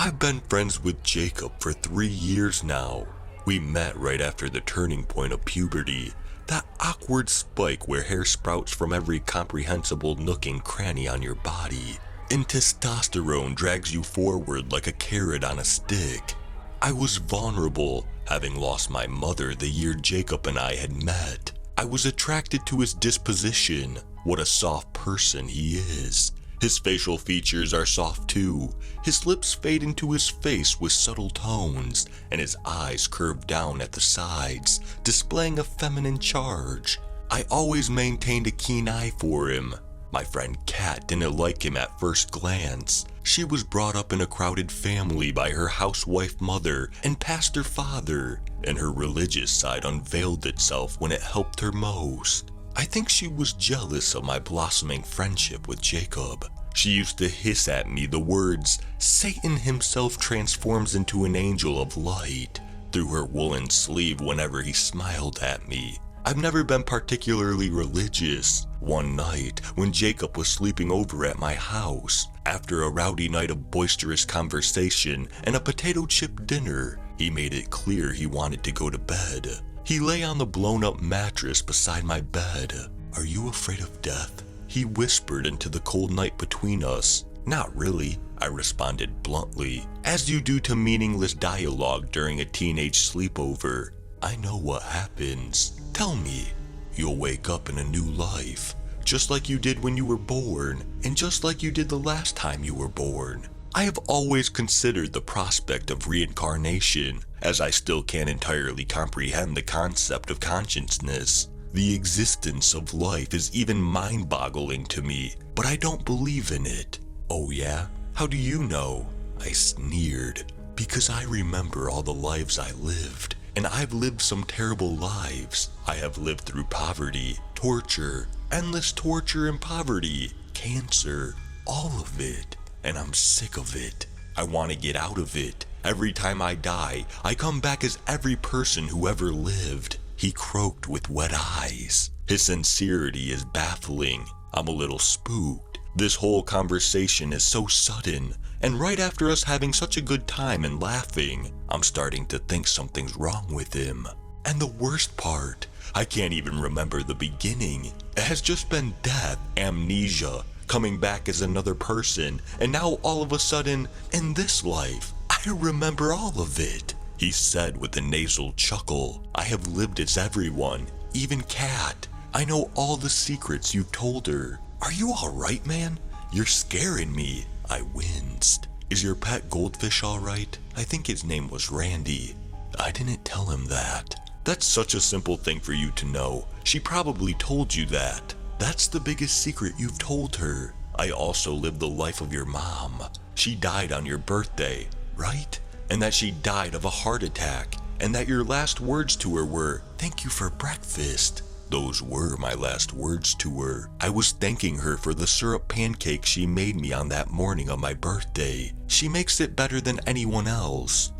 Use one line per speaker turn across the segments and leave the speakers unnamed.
I've been friends with Jacob for 3 years now. We met right after the turning point of puberty, that awkward spike where hair sprouts from every comprehensible nook and cranny on your body, and testosterone drags you forward like a carrot on a stick. I was vulnerable, having lost my mother the year Jacob and I had met. I was attracted to his disposition. What a soft person he is. His facial features are soft too. His lips fade into his face with subtle tones, and his eyes curve down at the sides, displaying a feminine charge. I always maintained a keen eye for him. My friend Kat didn't like him at first glance. She was brought up in a crowded family by her housewife mother and pastor father, and her religious side unveiled itself when it helped her most. I think she was jealous of my blossoming friendship with Jacob. She used to hiss at me the words, "Satan himself transforms into an angel of light," through her woolen sleeve whenever he smiled at me. I've never been particularly religious. One night, when Jacob was sleeping over at my house, after a rowdy night of boisterous conversation and a potato chip dinner, he made it clear he wanted to go to bed. He lay on the blown-up mattress beside my bed. "Are you afraid of death?" he whispered into the cold night between us. "Not really," I responded bluntly, as you do to meaningless dialogue during a teenage sleepover. "I know what happens. Tell me." "You'll wake up in a new life, just like you did when you were born, and just like you did the last time you were born." I have always considered the prospect of reincarnation, as I still can't entirely comprehend the concept of consciousness. The existence of life is even mind-boggling to me, but I don't believe in it. "Oh yeah? How do you know?" I sneered. "Because I remember all the lives I lived, and I've lived some terrible lives. I have lived through poverty, torture, endless torture and poverty, cancer, all of it. And I'm sick of it. I want to get out of it. Every time I die, I come back as every person who ever lived." He croaked with wet eyes. His sincerity is baffling. I'm a little spooked. This whole conversation is so sudden, and right after us having such a good time and laughing, I'm starting to think something's wrong with him. And the worst part, I can't even remember the beginning. It has just been death, amnesia, coming back as another person, and now all of a sudden, in this life, I remember all of it. He said with a nasal chuckle, "I have lived as everyone, even Kat. I know all the secrets you've told her." "Are you alright, man? You're scaring me." I winced. "Is your pet goldfish alright? I think his name was Randy." I didn't tell him that. That's such a simple thing for you to know. She probably told you that. That's the biggest secret you've told her. I also lived the life of your mom. She died on your birthday, right? And that she died of a heart attack, and that your last words to her were, "Thank you for breakfast." Those were my last words to her. I was thanking her for the syrup pancake she made me on that morning of my birthday. She makes it better than anyone else.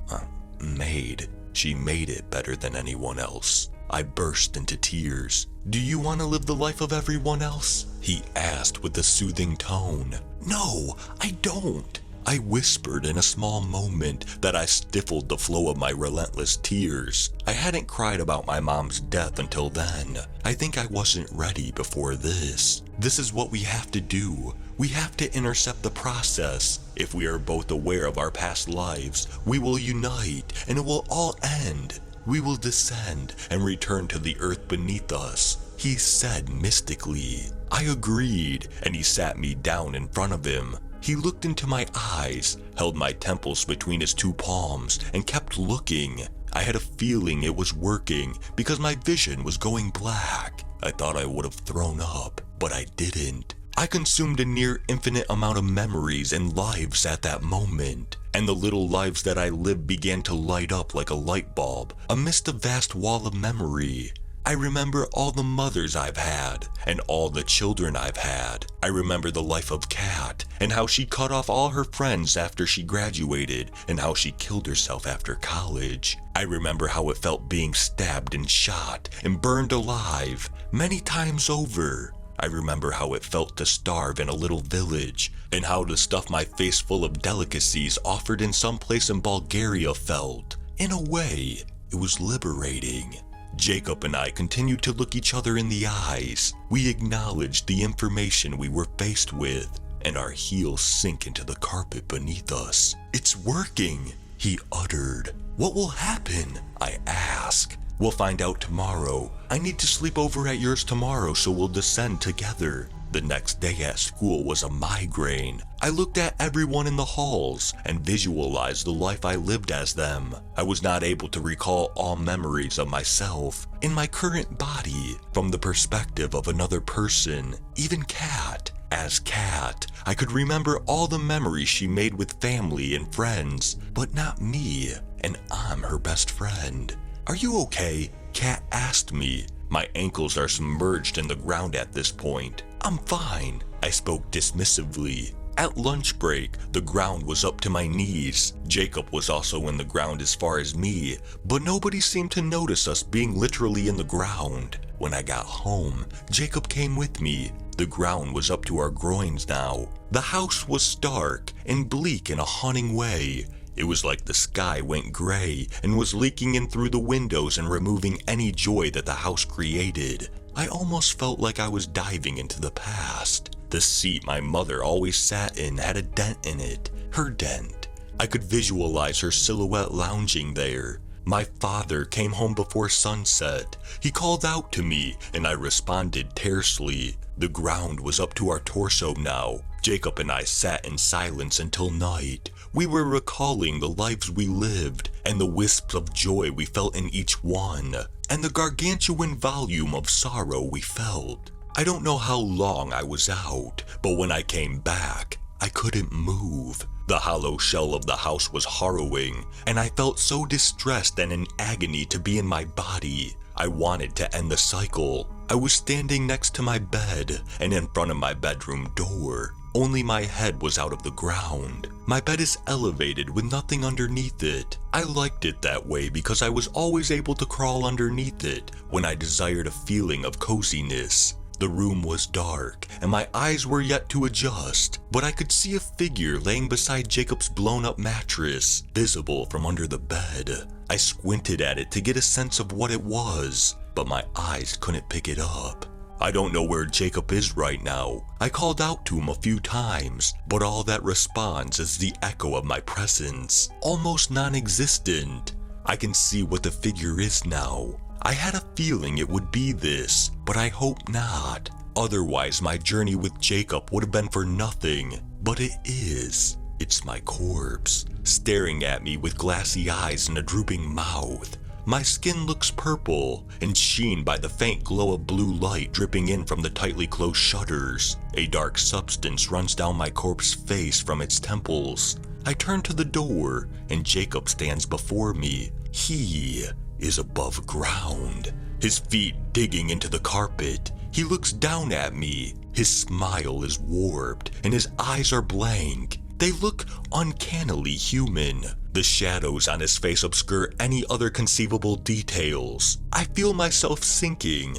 She made it better than anyone else. I burst into tears. "Do you want to live the life of everyone else?" he asked with a soothing tone. "No, I don't," I whispered in a small moment that I stifled the flow of my relentless tears. I hadn't cried about my mom's death until then. I think I wasn't ready before this. This is what we have to do. We have to intercept the process. If we are both aware of our past lives, we will unite and it will all end. We will descend and return to the earth beneath us, he said mystically. I agreed, and he sat me down in front of him. He looked into my eyes, held my temples between his two palms, and kept looking. I had a feeling it was working because my vision was going black. I thought I would have thrown up, but I didn't. I consumed a near infinite amount of memories and lives at that moment, and the little lives that I lived began to light up like a light bulb amidst a vast wall of memory. I remember all the mothers I've had, and all the children I've had. I remember the life of Kat, and how she cut off all her friends after she graduated, and how she killed herself after college. I remember how it felt being stabbed and shot and burned alive many times over. I remember how it felt to starve in a little village, and how to stuff my face full of delicacies offered in some place in Bulgaria felt. In a way, it was liberating. Jacob and I continued to look each other in the eyes. We acknowledged the information we were faced with, and our heels sink into the carpet beneath us. "It's working," he uttered. "What will happen?" I asked. "We'll find out tomorrow. I need to sleep over at yours tomorrow, so we'll descend together." The next day at school was a migraine. I looked at everyone in the halls and visualized the life I lived as them. I was not able to recall all memories of myself in my current body from the perspective of another person, even Kat. As Kat, I could remember all the memories she made with family and friends, but not me, and I'm her best friend. "Are you okay?" Kat asked me. My ankles are submerged in the ground at this point. "I'm fine," I spoke dismissively. At lunch break, the ground was up to my knees. Jacob was also in the ground as far as me, but nobody seemed to notice us being literally in the ground. When I got home, Jacob came with me. The ground was up to our groins now. The house was stark and bleak in a haunting way. It was like the sky went gray and was leaking in through the windows and removing any joy that the house created. I almost felt like I was diving into the past. The seat my mother always sat in had a dent in it, her dent. I could visualize her silhouette lounging there. My father came home before sunset. He called out to me, and I responded tersely. The ground was up to our torso now. Jacob and I sat in silence until night. We were recalling the lives we lived, and the wisps of joy we felt in each one, and the gargantuan volume of sorrow we felt. I don't know how long I was out, but when I came back, I couldn't move. The hollow shell of the house was harrowing, and I felt so distressed and in agony to be in my body. I wanted to end the cycle. I was standing next to my bed and in front of my bedroom door. Only my head was out of the ground. My bed is elevated with nothing underneath it. I liked it that way because I was always able to crawl underneath it when I desired a feeling of coziness. The room was dark, and my eyes were yet to adjust, but I could see a figure laying beside Jacob's blown-up mattress, visible from under the bed. I squinted at it to get a sense of what it was, but my eyes couldn't pick it up. I don't know where Jacob is right now. I called out to him a few times, but all that responds is the echo of my presence, almost non-existent. I can see what the figure is now. I had a feeling it would be this, but I hope not. Otherwise, my journey with Jacob would have been for nothing. But it is. It's my corpse, staring at me with glassy eyes and a drooping mouth. My skin looks purple and sheen by the faint glow of blue light dripping in from the tightly closed shutters. A dark substance runs down my corpse face from its temples. I turn to the door, and Jacob stands before me. He is above ground, his feet digging into the carpet. He looks down at me. His smile is warped, and his eyes are blank. They look uncannily human. The shadows on his face obscure any other conceivable details. I feel myself sinking.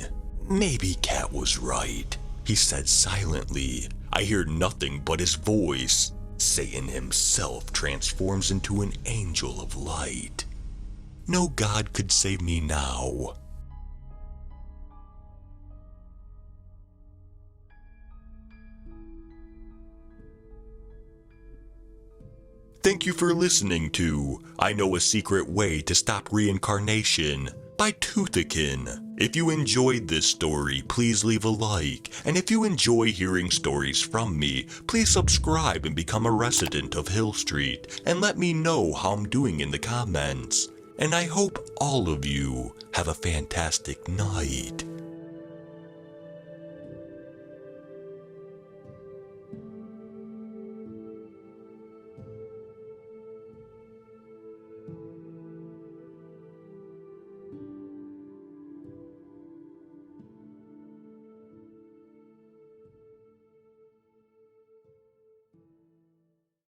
"Maybe Kat was right," he said silently. I hear nothing but his voice. Satan himself transforms into an angel of light. No God could save me now. Thank you for listening to I Know a Secret Way to Stop Reincarnation by Toothikin. If you enjoyed this story, please leave a like. And if you enjoy hearing stories from me, please subscribe and become a resident of Hill Street. And let me know how I'm doing in the comments. And I hope all of you have a fantastic night.